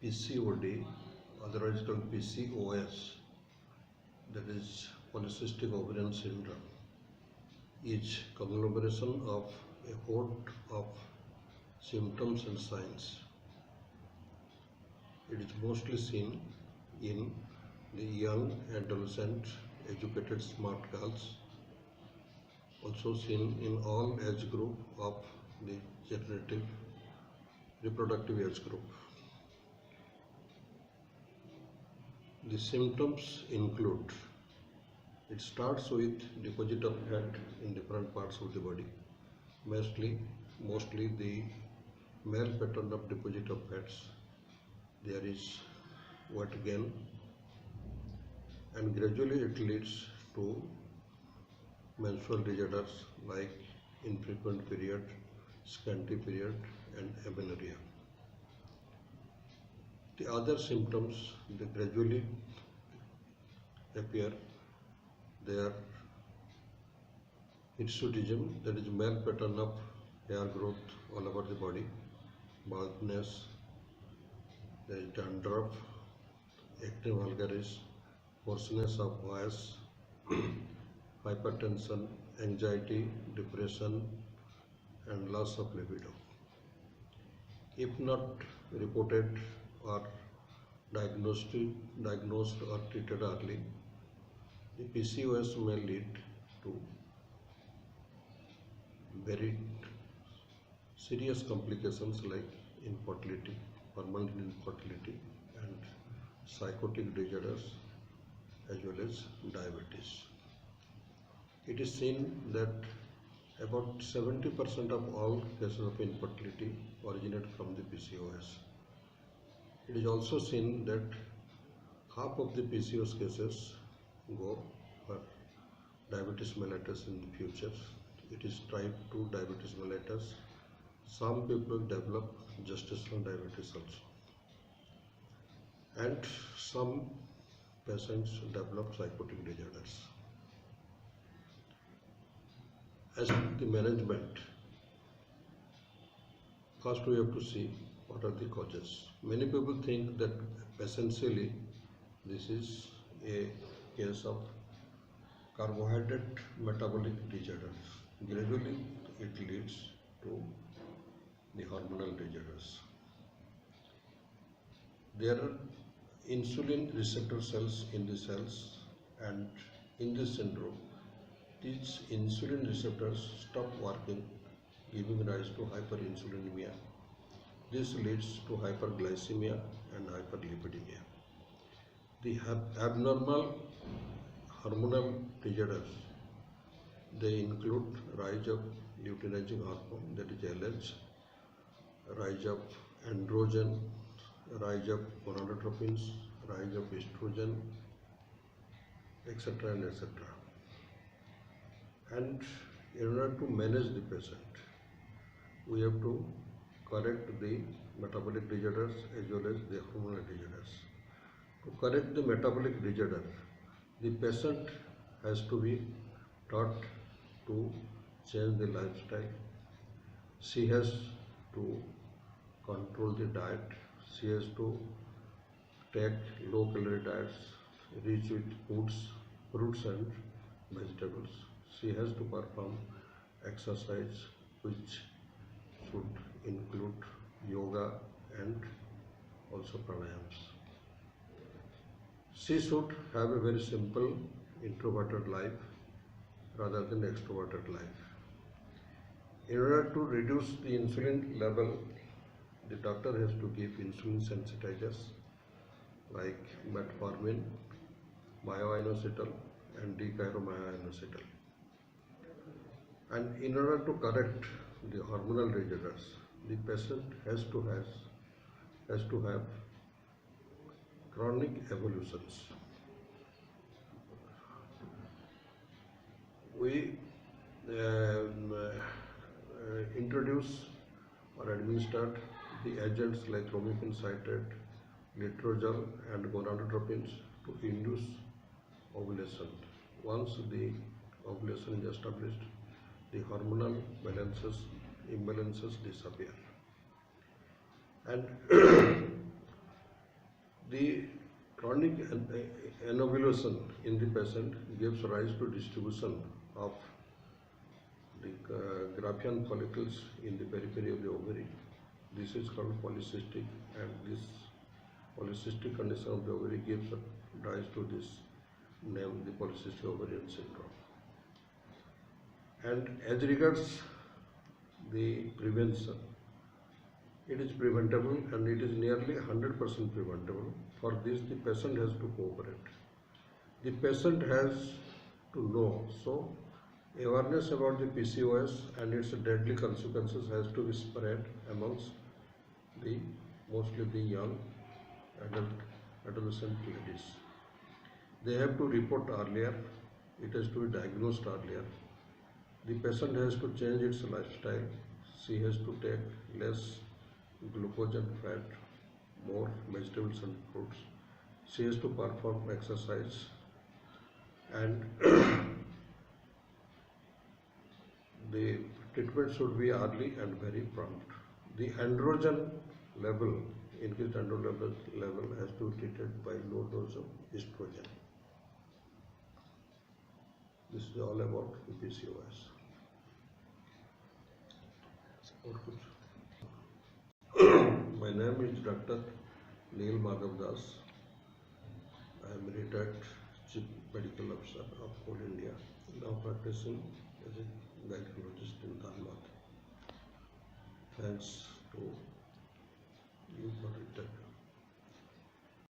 PCOD, otherwise called PCOS, that is polycystic ovarian syndrome, is conglomeration of a host of symptoms and signs. It is mostly seen in the young, adolescent, educated, smart girls, also seen in all age group of the generative reproductive age group. The symptoms include, it starts with deposit of fat in different parts of the body, mostly the male pattern of deposit of fats. There is weight gain, and gradually it leads to menstrual disorders like infrequent period, scanty period, and amenorrhea. The other symptoms they gradually appear. They are hirsutism, that is male pattern of hair growth all over the body, baldness, there is dandruff, acne vulgaris, hoarseness of voice, hypertension, anxiety, depression, and loss of libido. If not reported or diagnosed or treated early, the PCOS may lead to very serious complications like infertility, permanent infertility, and psychotic disorders as well as diabetes. It is seen that about 70% of all cases of infertility originate from the PCOS. It is also seen that half of the PCOS cases go for diabetes mellitus in the future. It is type 2 diabetes mellitus. Some people develop gestational diabetes also. And some patients develop psychotic disorders. As the management, first we have to see what are the causes. Many people think that essentially this is a case of carbohydrate metabolic disorders. Gradually it leads to the hormonal disorders. There are insulin receptor cells in the cells, and in this syndrome these insulin receptors stop working, giving rise to hyperinsulinemia. This leads to hyperglycemia and hyperlipidemia. The abnormal hormonal disorders, they include rise of luteinizing hormone, that is LH, rise of androgen, rise of gonadotropins, rise of estrogen, etc. and etc. And in order to manage the patient, we have to correct the metabolic disorders as well as the hormonal disorders. To correct the metabolic disorder, the patient has to be taught to change the lifestyle. She has to control the diet. She has to take low calorie diets rich with fruits and vegetables. She has to perform exercise which should include yoga and also pranayams. She should have a very simple introverted life rather than extroverted life. In order to reduce the insulin level, the doctor has to give insulin sensitizers like metformin, myoinositol, and D-chiromyoinositol. And in order to correct the hormonal disorders, the patient has to have chronic evolutions. We introduce or administered the agents like clomiphene citrate, letrozole, and gonadotropins to induce ovulation. Once the ovulation is established, the hormonal imbalances disappear. And The chronic anovulation in the patient gives rise to distribution of the Graafian follicles in the periphery of the ovary. This is called polycystic, and this polycystic condition of the ovary gives rise to this name, the polycystic ovarian syndrome. And as regards the prevention, it is preventable, and it is nearly 100% preventable. For this, the patient has to cooperate. The patient has to know. So, awareness about the PCOS and its deadly consequences has to be spread amongst mostly the young adolescent ladies. They have to report earlier. It has to be diagnosed earlier. The patient has to change its lifestyle. She has to take less glucose and fat, more vegetables and fruits. She has to perform exercise, and the treatment should be early and very prompt. The androgen level, increased androgen level, has to be treated by low dose of estrogen. This is all about the PCOS. My name is Dr. Neel Madhav Das. I am retired Chief Medical Officer of Coal India, now practicing as a gynecologist in Dhanbad. Thanks to you for